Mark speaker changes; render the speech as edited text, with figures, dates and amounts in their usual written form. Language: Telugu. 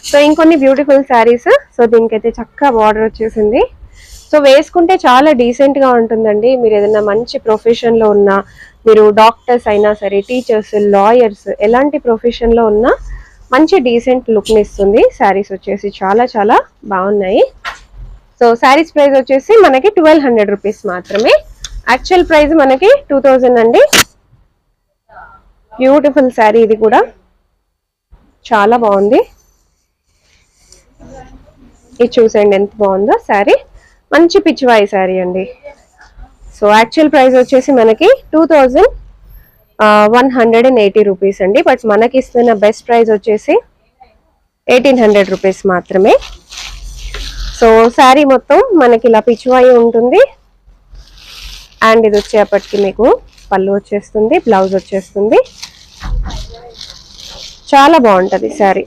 Speaker 1: సో ఇంకొన్ని బ్యూటిఫుల్ శారీస్. సో దీనికైతే చక్కగా బార్డర్ వచ్చేసింది. సో వేసుకుంటే చాలా డీసెంట్ గా ఉంటుందండి. మీరు ఏదైనా మంచి ప్రొఫెషన్ లో ఉన్నా, మీరు డాక్టర్స్ అయినా సరే, టీచర్స్, లాయర్స్, ఎలాంటి ప్రొఫెషన్ లో ఉన్నా మంచి డీసెంట్ లుక్ ని ఇస్తుంది. శారీస్ వచ్చేసి చాలా చాలా బాగున్నాయి. సో శారీస్ ప్రైస్ వచ్చేసి మనకి 1200 రూపీస్ మాత్రమే. యాక్చువల్ ప్రైస్ మనకి 2000 అండి. బ్యూటిఫుల్ శారీ, ఇది కూడా చాలా బాగుంది. ఇది చూసండి ఎంత బాగుందో శారీ. మంచి పిచ్చివాయి శారీ అండి. సో యాక్చువల్ ప్రైస్ వచ్చేసి మనకి 2180 రూపీస్ అండి. బట్ మనకి ఇస్తున్న బెస్ట్ ప్రైస్ వచ్చేసి 1800 రూపీస్ మాత్రమే. సో శారీ మొత్తం మనకి ఇలా పిచ్చివాయి ఉంటుంది. అండ్ ఇది వచ్చేపటికి మీకు పళ్ళు వచ్చేస్తుంది, బ్లౌజ్ వచ్చేస్తుంది. చాలా బాగుంటుంది శారీ.